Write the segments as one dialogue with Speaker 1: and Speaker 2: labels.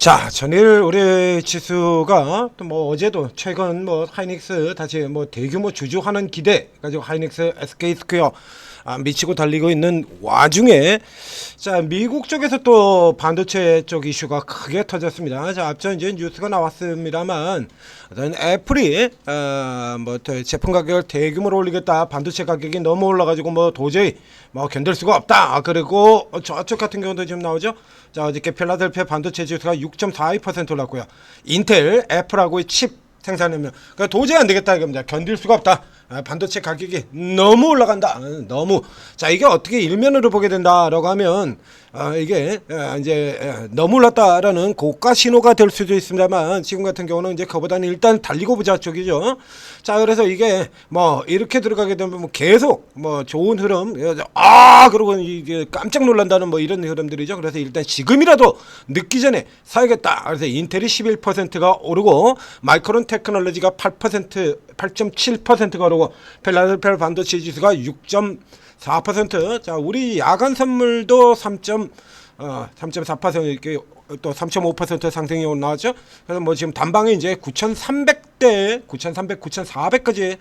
Speaker 1: 자, 전일 우리 지수가 또 뭐 어제도 최근 뭐 하이닉스 다시 뭐 대규모 주주하는 기대 가지고 하이닉스 SK 스퀘어 미치고 달리고 있는 와중에 자, 미국 쪽에서 또 반도체 쪽 이슈가 크게 터졌습니다. 자, 앞서 이제 뉴스가 나왔습니다만 어떤 애플이 뭐 제품 가격을 대규모로 올리겠다. 반도체 가격이 너무 올라가지고 뭐 도저히 뭐 견딜 수가 없다. 그리고 저쪽 같은 경우도 지금 나오죠. 자, 어저께 필라델피아 반도체 지수가 6.42% 올랐고요. 인텔, 애플하고의 칩 생산하면 그러니까 도저히 안 되겠다 이겁니다. 견딜 수가 없다. 반도체 가격이 너무 올라간다. 너무. 자, 이게 어떻게 일면으로 보게 된다라고 하면 이게 이제 너무 올랐다라는 고가 신호가 될 수도 있습니다만 지금 같은 경우는 이제 그보다는 일단 달리고 보자 쪽이죠. 자, 그래서 이게 뭐 이렇게 들어가게 되면 뭐 계속 뭐 좋은 흐름 그러고 이게 깜짝 놀란다는 뭐 이런 흐름들이죠. 그래서 일단 지금이라도 늦기 전에 사야겠다. 그래서 인텔이 11%가 오르고 마이크론 테크놀로지가 8.7%가 오르고 필라델피아 반도체 지수가 6.4%. 자, 우리 야간 선물도 3.4% 이렇게 또 3.5% 상승이 나왔죠. 그래서 뭐 지금 단방에 이제 9,300대, 9,300, 9,400까지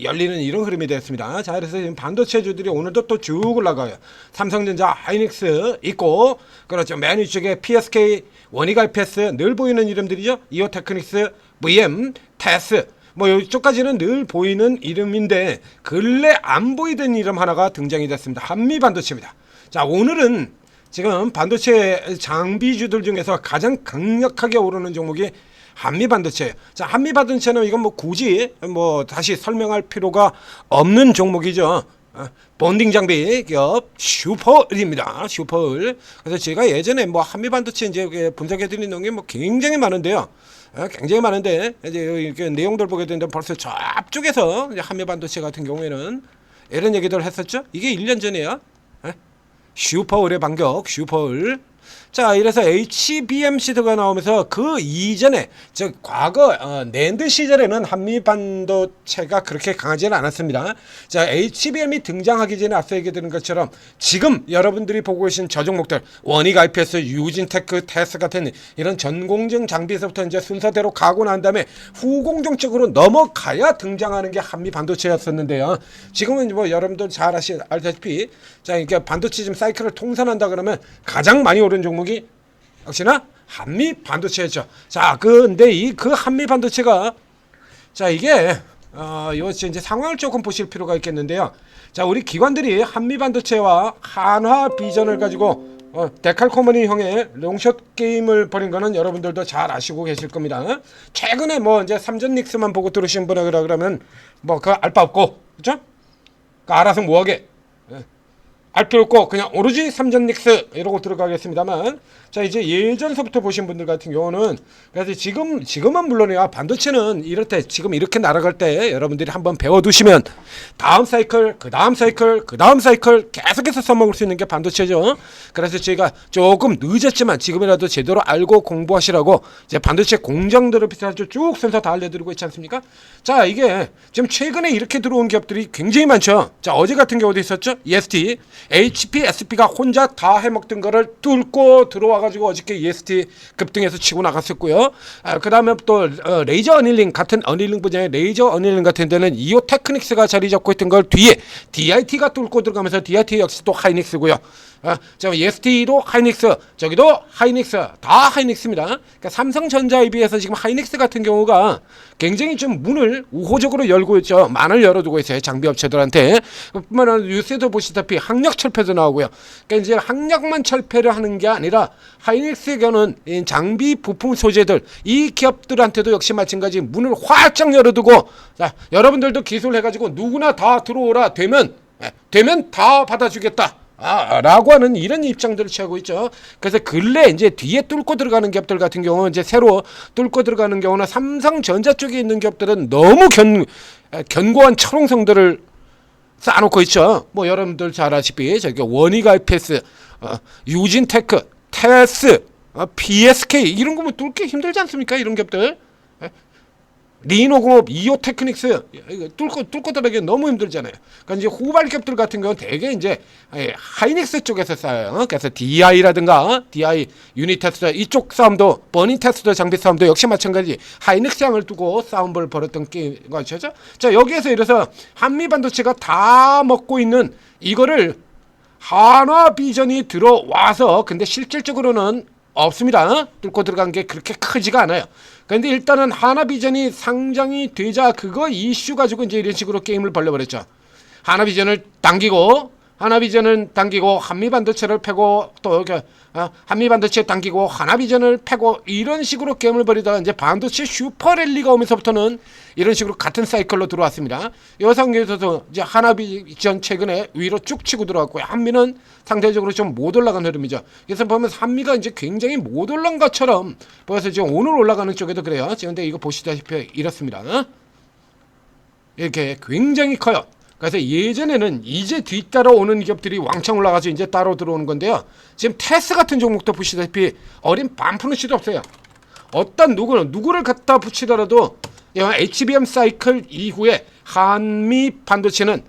Speaker 1: 열리는 이런 흐름이 됐습니다. 자, 그래서 지금 반도체주들이 오늘도 또 쭉 올라가요. 삼성전자, 하이닉스 있고, 그렇죠. 맨 위쪽에 PSK, 원익 IPS 늘 보이는 이름들이죠. 이오테크닉스, VM, 테스. 뭐 이쪽까지는 늘 보이는 이름인데 근래 안 보이던 이름 하나가 등장이 됐습니다. 한미반도체입니다. 자, 오늘은 지금 반도체 장비주들 중에서 가장 강력하게 오르는 종목이 한미반도체예요. 자, 한미반도체는 이건 뭐 굳이 뭐 다시 설명할 필요가 없는 종목이죠. 본딩 장비 기업 슈퍼을입니다. 슈퍼을. 그래서 제가 예전에 뭐 한미반도체 이제 분석해드린 내용이 뭐 굉장히 많은데요. 굉장히 많은데 이제 이렇게 내용들 보게 되는데 벌써 저 앞쪽에서 한미반도체 같은 경우에는 이런 얘기들 했었죠. 이게 1년 전이에요. 슈퍼을의 반격, 슈퍼을. 자, 이래서 HBMC가 나오면서 그 이전에 즉 과거 낸드 시절에는 한미반도체가 그렇게 강하지는 않았습니다. 자, HBM이 등장하기 전에 앞서 얘기드린 것처럼 지금 여러분들이 보고 계신 저 종목들 원익 IPS, 유진테크, 테스 같은 이런 전공정 장비에서부터 이제 순서대로 가고 난 다음에 후공정 쪽으로 넘어가야 등장하는 게 한미반도체였었는데요. 지금은 뭐 여러분들 잘 알다시피 자, 이게 반도체 좀 사이클을 통산한다 그러면 가장 많이 오른 종목이 역시나 한미 반도체였죠. 자, 근데 그 한미 반도체가 자, 이게 요 이제 상황을 조금 보실 필요가 있겠는데요. 자, 우리 기관들이 한미 반도체와 한화 비전을 가지고 데칼코머니 형의 롱숏 게임을 벌인 거는 여러분들도 잘 아시고 계실 겁니다. 최근에 뭐 이제 삼전 닉스만 보고 들으신 분이라 그러면 뭐 그 알 바 없고, 그렇죠? 그 알아서 뭐하게. 알 필요 없고 그냥 오로지 삼전 닉스 이러고 들어가겠습니다만, 자, 이제 예전서부터 보신 분들 같은 경우는 그래서 지금은 물론이야 반도체는 이럴 때 지금 이렇게 날아갈 때 여러분들이 한번 배워두시면 다음 사이클, 그 다음 사이클, 그 다음 사이클 계속해서 써먹을 수 있는 게 반도체죠. 그래서 제가 조금 늦었지만 지금이라도 제대로 알고 공부하시라고 이제 반도체 공장들을 비슷하게 쭉 순서 다 알려드리고 있지 않습니까? 자, 이게 지금 최근에 이렇게 들어온 기업들이 굉장히 많죠. 자, 어제 같은 경우도 있었죠. EST HP, SP가 혼자 다 해먹던 거를 뚫고 들어와가지고 어저께 EST 급등해서 치고 나갔었고요. 그 다음에 또 레이저 어닐링 같은 어닐링 분야의 레이저 어닐링 같은 데는 이오 테크닉스가 자리 잡고 있던 걸 뒤에 DIT가 뚫고 들어가면서 DIT 역시 또 하이닉스고요. 자, EST도 하이닉스, 저기도 하이닉스, 다 하이닉스입니다. 그러니까 삼성전자에 비해서 지금 하이닉스 같은 경우가 굉장히 좀 문을 우호적으로 열고 있죠. 많을 열어두고 있어요. 장비 업체들한테. 뿐만 아니라 뉴스에도 보시다시피 학력 철폐도 나오고요. 그러니까 이제 학력만 철폐를 하는 게 아니라 하이닉스의 경우는 장비 부품 소재들 이 기업들한테도 역시 마찬가지 문을 활짝 열어두고, 자, 여러분들도 기술해가지고 누구나 다 들어오라 되면 다 받아주겠다. 라고 하는 이런 입장들을 취하고 있죠. 그래서 근래 이제 뒤에 뚫고 들어가는 기업들 같은 경우는 이제 새로 뚫고 들어가는 경우는 삼성전자 쪽에 있는 기업들은 너무 견고한 철옹성들을 쌓아놓고 있죠. 뭐 여러분들 잘 아시피 저기 원익 IPS, 유진테크, 테스, PSK 이런 거면 뚫기 힘들지 않습니까? 이런 기업들. 리노공업, 이오테크닉스 이거 뚫고 들어가기 너무 힘들잖아요. 그러니까 이제 후발기업들 같은 경우는 대개 이제 하이닉스 쪽에서 쌓여요. 그래서 DI라든가 DI 유니테스트 이쪽 싸움도 버닝테스트 장비 싸움도 역시 마찬가지 하이닉스 양을 두고 싸움을 벌였던 게임 거죠. 자 여기에서 이래서 한미 반도체가 다 먹고 있는 이거를 한화비전이 들어와서 근데 실질적으로는 없습니다. 뚫고 들어간 게 그렇게 크지가 않아요. 근데 일단은 하나비전이 상장이 되자 그거 이슈 가지고 이제 이런 식으로 게임을 벌려버렸죠. 하나비전을 당기고 한미반도체를 패고 또 한미반도체 당기고 하나비전을 패고 이런 식으로 게임을 벌이다가 이제 반도체 슈퍼랠리가 오면서부터는 이런 식으로 같은 사이클로 들어왔습니다. 이 상황에서도 이제 하나비전 최근에 위로 쭉 치고 들어왔고요. 한미는 상대적으로 좀 못 올라간 흐름이죠. 그래서 보면 한미가 이제 굉장히 못 올라간 것처럼 보여서 지금 오늘 올라가는 쪽에도 그래요. 근데 이거 보시다시피 이렇습니다. 이렇게 굉장히 커요. 그래서 예전에는 이제 뒤따라 오는 기업들이 왕창 올라가서 이제 따로 들어오는 건데요. 지금 테스 같은 종목도 보시다시피 어린 반푸는치도 없어요. 어떤 누구를 갖다 붙이더라도 HBM 사이클 이후에 한미 반도체는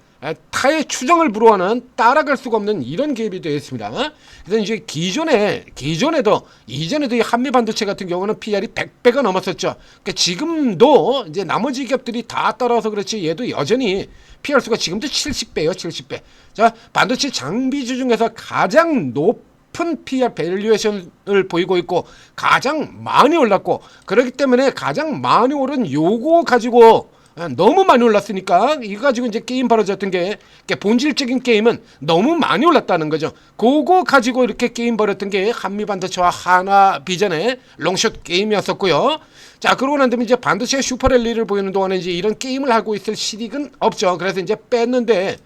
Speaker 1: 타의 추정을 불허하는 따라갈 수가 없는 이런 기업이 되어 있습니다. 그래서 이제 이전에도 이 한미 반도체 같은 경우는 PR이 100배가 넘었었죠. 그러니까 지금도 이제 나머지 기업들이 다 따라와서 그렇지 얘도 여전히 PR 수가 지금도 70배예요, 70배. 자, 반도체 장비주 중에서 가장 높은 PR 밸류에이션을 보이고 있고 가장 많이 올랐고 그렇기 때문에 가장 많이 오른 요거 가지고 너무 많이 올랐으니까 이거 가지고 이제 게임 벌어졌던 게 본질적인 게임은 너무 많이 올랐다는 거죠. 그거 가지고 이렇게 게임 벌였던 게 한미반도체와 하나비전의 롱숏 게임이었었고요. 자 그러고 난 다음에 이제 반도체 슈퍼랠리를 보이는 동안에 이제 이런 게임을 하고 있을 실익은 없죠. 그래서 이제 뺐는데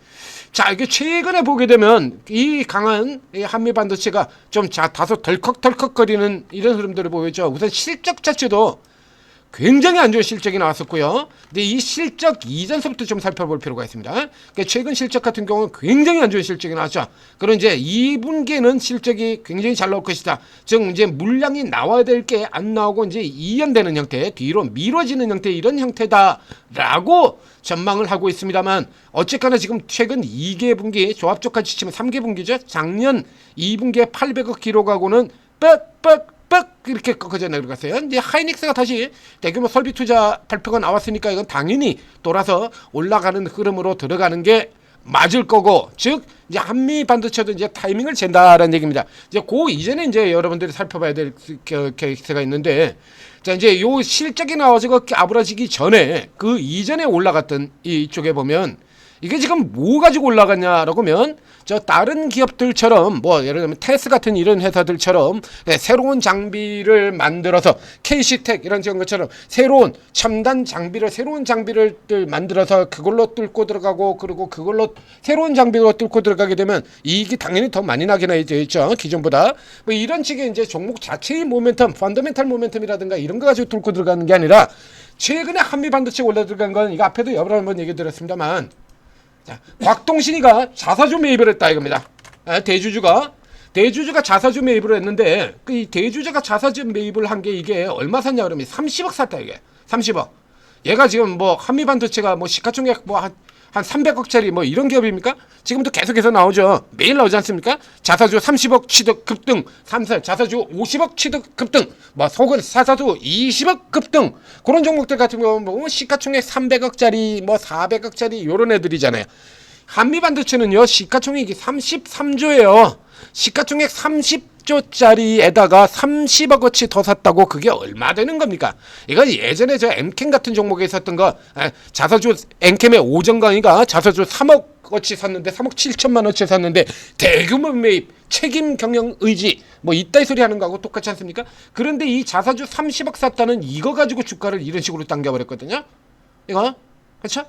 Speaker 1: 자 이게 최근에 보게 되면 이 강한 이 한미 반도체가 좀 다소 덜컥덜컥거리는 이런 흐름들을 보였죠. 우선 실적 자체도 굉장히 안 좋은 실적이 나왔었고요. 근데 이 실적 이전서부터 좀 살펴볼 필요가 있습니다. 그러니까 최근 실적 같은 경우는 굉장히 안 좋은 실적이 나왔죠. 그럼 이제 2분기에는 실적이 굉장히 잘 나올 것이다. 즉 이제 물량이 나와야 될 게 안 나오고 이제 이연되는 형태, 뒤로 미뤄지는 형태 이런 형태다라고 전망을 하고 있습니다만 어쨌거나 지금 최근 2개 분기 조합적까지 치면 3개 분기죠. 작년 2분기에 800억 기록하고는 뻑뻑 이렇게 꺾어져 내려갔어요. 이제 하이닉스가 다시 대규모 설비 투자 발표가 나왔으니까 이건 당연히 돌아서 올라가는 흐름으로 들어가는 게 맞을 거고, 즉 이제 한미 반도체도 이제 타이밍을 잰다라는 얘기입니다. 이제 그 이전에 이제 여러분들이 살펴봐야 될 케이스가 있는데, 자 이제 요 실적이 나와서 아브라지기 전에 그 이전에 올라갔던 이쪽에 보면. 이게 지금 뭐 가지고 올라갔냐라고 하면 저 다른 기업들처럼 뭐 예를 들면 테스 같은 이런 회사들처럼 새로운 장비를 만들어서 KC텍 이런 것처럼 새로운 첨단 장비를 새로운 장비를 만들어서 그걸로 뚫고 들어가고 그리고 그걸로 새로운 장비로 뚫고 들어가게 되면 이익이 당연히 더 많이 나게 되어 있죠. 기존보다 뭐 이런 식의 이제 종목 자체의 모멘텀, 펀더멘탈 모멘텀이라든가 이런 거 가지고 뚫고 들어가는 게 아니라 최근에 한미 반도체 올라 들어간 건 이거 앞에도 여러 번 얘기 드렸습니다만. 자, 곽동신이가 자사주 매입을 했다 이겁니다. 대주주가 자사주 매입을 했는데 이 대주주가 자사주 매입을 한 게 이게 얼마 샀냐 그러면 30억 샀다 이게 30억. 얘가 지금 뭐 한미반도체가 뭐 시가총액 뭐 한 300억짜리 뭐 이런 기업입니까? 지금도 계속해서 나오죠. 매일 나오지 않습니까? 자사주 30억 취득 급등, 자사주 50억 취득 급등, 뭐 속은 자사주 20억 급등 그런 종목들 같은 경우는 뭐 시가총액 300억짜리 뭐 400억짜리 이런 애들이잖아요. 한미반도체는요 시가총액이 33조예요. 시가총액 30조짜리에다가 30억어치 더 샀다고 그게 얼마 되는 겁니까? 이건 예전에 저 엠캠 같은 종목에 있었던 거 자사주 엠캠의 오정강이가 자사주 3억어치 샀는데 3억 7천만어치 샀는데 대규모 매입 책임 경영 의지 뭐 이따위 소리 하는 거하고 똑같지 않습니까? 그런데 이 자사주 30억 샀다는 이거 가지고 주가를 이런 식으로 당겨버렸거든요. 이거 그렇죠?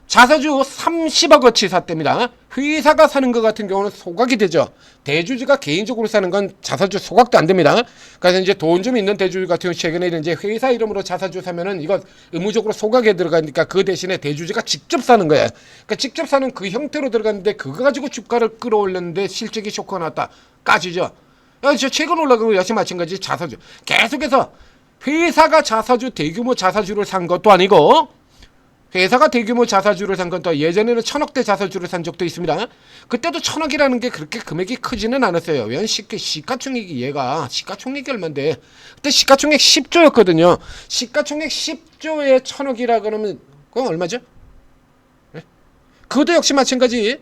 Speaker 1: 자사주 30억어치 샀답니다. 회사가 사는 것 같은 경우는 소각이 되죠. 대주주가 개인적으로 사는 건 자사주 소각도 안 됩니다. 그래서 이제 돈 좀 있는 대주주 같은 경우 최근에 이제 회사 이름으로 자사주 사면은 이거 의무적으로 소각에 들어가니까 그 대신에 대주주가 직접 사는 거예요. 그러니까 직접 사는 그 형태로 들어갔는데 그거 가지고 주가를 끌어올렸는데 실적이 쇼크가 났다. 까지죠. 저 최근 올라간 거 역시 마찬가지 자사주. 계속해서 회사가 자사주 대규모 자사주를 산 것도 아니고 회사가 대규모 자사주를 산 것도 예전에는 1000억대 자사주를 산 적도 있습니다. 그때도 1000억이라는 게 그렇게 금액이 크지는 않았어요. 왜냐면 시가총액이 얘가 시가총액이 얼만데 그때 시가총액 10조였거든요. 시가총액 10조에 1000억이라 그러면 그건 얼마죠? 네? 그것도 역시 마찬가지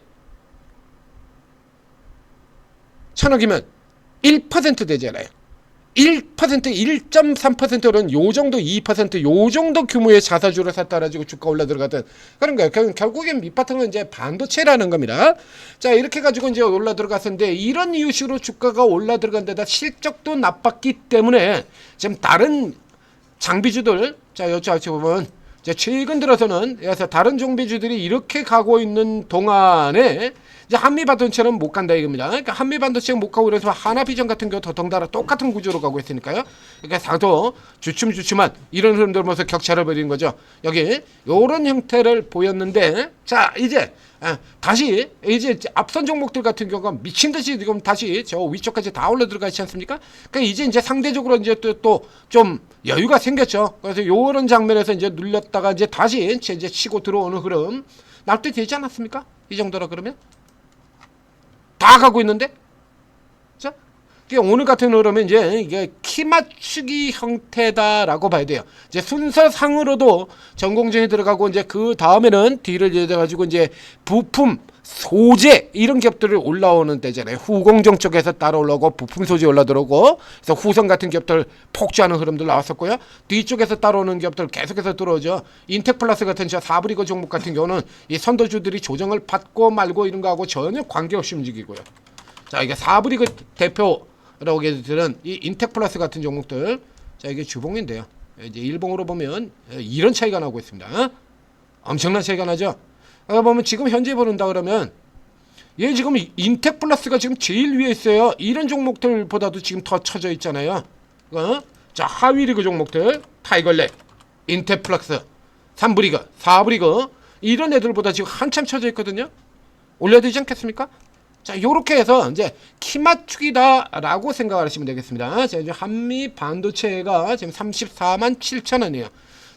Speaker 1: 1000억이면 1% 되잖아요. 1%, 1.3%는 요 정도 2%, 요 정도 규모의 자사주를 샀다라지고 주가 올라 들어가던 그런 거예요. 결국엔 밑바탕은 이제 반도체라는 겁니다. 자, 이렇게 가지고 이제 올라 들어갔었는데 이런 이유식으로 주가가 올라 들어간 데다 실적도 나빴기 때문에 지금 다른 장비주들 자, 여기 보면 이제 최근 들어서는 그래서 다른 종비주들이 이렇게 가고 있는 동안에 이제 한미반도체는 못 간다 이겁니다. 그러니까 한미반도체는 못 가고 그래서 하나비전 같은 경우 더 덩달아 똑같은 구조로 가고 있으니까요. 그러니까 다소 주춤주춤한 이런 흐름들 보면서 격차를 벌이는 거죠. 여기 요런 형태를 보였는데 자 이제 다시 이제 앞선 종목들 같은 경우가 미친 듯이 지금 다시 저 위쪽까지 다 올라 들어가 있지 않습니까? 그러니까 이제 상대적으로 이제 또 좀 여유가 생겼죠. 그래서 요런 장면에서 이제 눌렸다가 이제 다시 이제 치고 들어오는 흐름 날 때 되지 않았습니까? 이 정도라 그러면 다 가고 있는데 자 오늘 같은 흐름은 이제 이게 키 맞추기 형태다라고 봐야 돼요. 이제 순서상으로도 전공정이 들어가고 이제 그 다음에는 뒤를 이어 가지고 이제 부품 소재 이런 기업들이 올라오는 때잖아요. 후공정 쪽에서 따라 올라오고 부품 소재 올라 들어오고 그래서 후성 같은 기업들 폭주하는 흐름들 나왔었고요. 뒤쪽에서 따라오는 기업들 계속해서 들어오죠. 인텍플러스 같은 저 사브리거 종목 같은 경우는 이 선도주들이 조정을 받고 말고 이런 거하고 전혀 관계없이 움직이고요. 자 이게 사브리거 대표라고 되는 이 인텍플러스 같은 종목들 자 이게 주봉인데요. 이제 일봉으로 보면 이런 차이가 나고 있습니다. 엄청난 차이가 나죠. 보면 지금 현재 보는다 그러면 얘 지금 인텍플러스가 지금 제일 위에 있어요. 이런 종목들보다도 지금 더 쳐져 있잖아요. 자 하위 리그 종목들 타이거랩, 인텍플러스, 3브리그, 4브리그 이런 애들보다 지금 한참 쳐져 있거든요. 올려야 되지 않겠습니까? 자 요렇게 해서 이제 키 맞추기다라고 생각을 하시면 되겠습니다. 자 이제 한미 반도체가 지금 34만 7천 원이에요.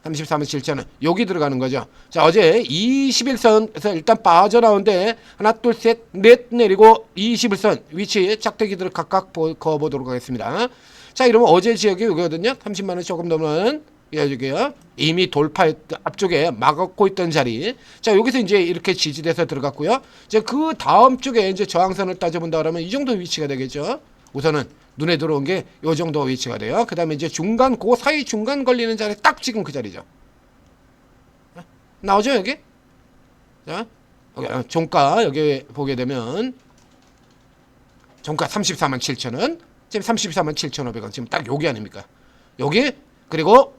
Speaker 1: 34만 7천 원 여기 들어가는 거죠. 자 어제 21선에서 일단 빠져나오는데 하나 둘 셋 넷 내리고 21선 위치 짝대기들을 각각 그어보도록 하겠습니다. 자 이러면 어제 지역이 여기거든요. 30만원 조금 넘는 여기요. 이미 돌파했던 앞쪽에 막고 있던 자리. 자 여기서 이제 이렇게 지지돼서 들어갔고요. 이제 그 다음 쪽에 이제 저항선을 따져본다 그러면 이 정도 위치가 되겠죠. 우선은 눈에 들어온 게 요 정도 위치가 돼요. 그 다음에 이제 중간, 그 사이 중간 걸리는 자리 딱 지금 그 자리죠. 나오죠, 여기? 자, 여기, 종가, 여기 보게 되면, 종가 34만 7천원, 지금 34만 7,500원, 지금 딱 여기 아닙니까? 여기, 그리고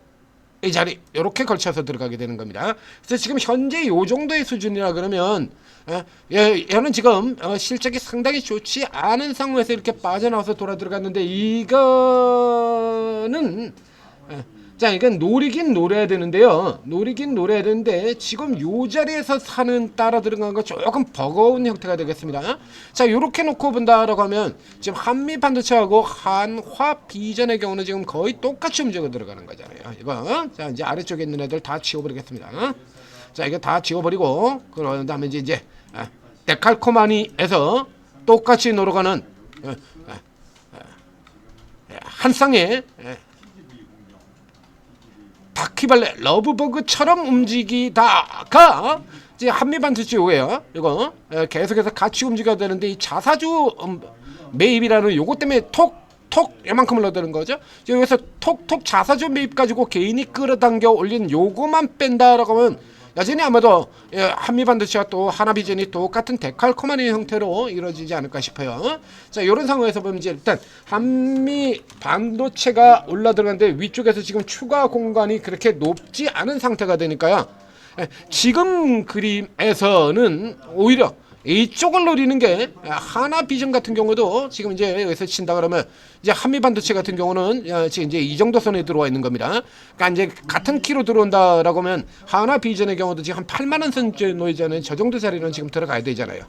Speaker 1: 이 자리, 요렇게 걸쳐서 들어가게 되는 겁니다. 그래서 지금 현재 요 정도의 수준이라 그러면, 얘는 지금 실적이 상당히 좋지 않은 상황에서 이렇게 빠져나와서 돌아 들어갔는데 이거는 자 이건 노리긴 노려야 되는데요. 노리긴 노려야 되는데 지금 요 자리에서 사는 따라 들어간 거 조금 버거운 형태가 되겠습니다. 자 요렇게 놓고 본다라고 하면 지금 한미 반도체하고 한화 비전의 경우는 지금 거의 똑같이 움직여 들어가는 거잖아요. 이거 자 이제 아래쪽에 있는 애들 다 지워버리겠습니다. 자 이거 다 지워버리고 그런 다음에 이제 데칼코마니에서 똑같이 놀아가는 한 쌍의 바퀴벌레 러브버그처럼 움직이다가 이제 한미반도체 요예요. 이거 계속해서 같이 움직여야 되는데 이 자사주 매입이라는 요거 때문에 톡 요만큼 흘러드는 거죠. 여기서 톡 자사주 매입 가지고 개인이 끌어당겨 올린 요거만 뺀다라고 하면 여전히 아마도 한미반도체와 또 하나비전이 똑같은 데칼코마니 형태로 이루어지지 않을까 싶어요. 자 이런 상황에서 보면 이제 일단 한미반도체가 올라 들어가는데 위쪽에서 지금 추가 공간이 그렇게 높지 않은 상태가 되니까요. 지금 그림에서는 오히려 이쪽을 노리는 게 하나비전 같은 경우도 지금 이제 여기서 친다 그러면 이제 한미반도체 같은 경우는 지금 이제 이 정도 선에 들어와 있는 겁니다. 그러니까 이제 같은 키로 들어온다라고 하면 하나비전의 경우도 지금 한 8만 원 선쯤 놓이잖아요. 저 정도 자리는 지금 들어가야 되잖아요.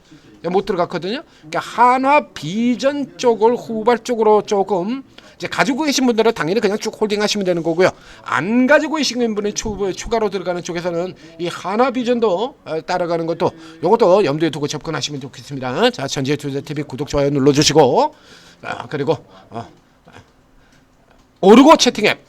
Speaker 1: 못 들어갔거든요. 그러니까 한화 비전 쪽을 후발적으로 조금 이제 가지고 계신 분들은 당연히 그냥 쭉 홀딩하시면 되는 거고요. 안 가지고 계신 분이 추가로 들어가는 쪽에서는 이 한화 비전도 따라가는 것도 이것도 염두에 두고 접근하시면 좋겠습니다. 자, 전지투자TV 구독 좋아요 눌러주시고 그리고 오르고 채팅 앱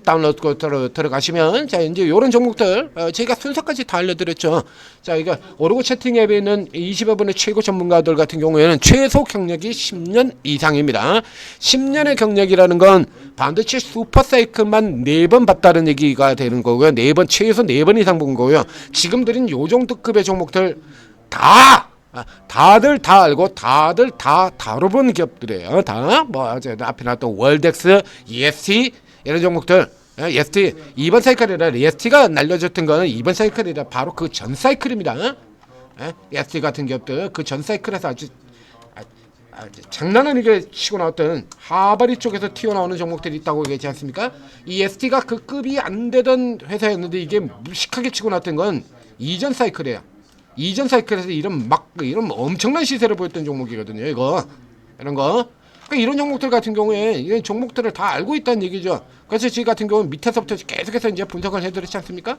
Speaker 1: 다운로드 들어가시면 자 이제 이런 종목들 저희가 순서까지 다 알려드렸죠. 자 이거 오르고 채팅 앱에 있는 20여분의 최고 전문가들 같은 경우에는 최소 경력이 10년 이상입니다. 10년의 경력이라는 건 반드시 슈퍼사이클만 4번 봤다는 얘기가 되는 거고요. 4번 최소 4번 이상 본 거고요. 지금 드린 요 정도급의 종목들 다들 다 알고 다들 다 다뤄본 기업들이에요. 다 뭐 앞에 나왔던 월덱스, EST 이런 종목들, EST 이번 사이클이라 EST가 날려줬던 거는 이번 사이클이라 바로 그 전 사이클입니다. EST 같은 기업들 그 전 사이클에서 아주 장난 아니게 치고 나왔던 하바리 쪽에서 튀어나오는 종목들이 있다고 얘기하지 않습니까? 이 EST가 그 급이 안 되던 회사였는데 이게 무식하게 치고 나왔던 건 이전 사이클이에요. 이전 사이클에서 이런 엄청난 시세를 보였던 종목이거든요. 이런 거. 그러니까 이런 종목들 같은 경우에 이런 종목들을 다 알고 있다는 얘기죠. 그래서 저희 같은 경우는 밑에서부터 계속해서 이제 분석을 해드렸지 않습니까?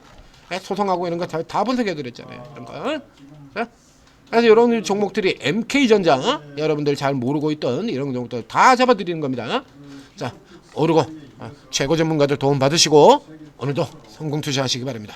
Speaker 1: 소송하고 이런 거 다 분석해드렸잖아요. 이런 거. 자, 그래서 이런 종목들이 MK전자 여러분들 잘 모르고 있던 이런 종목들 다 잡아드리는 겁니다. 자, 오르고 최고 전문가들 도움 받으시고 오늘도 성공 투자하시기 바랍니다.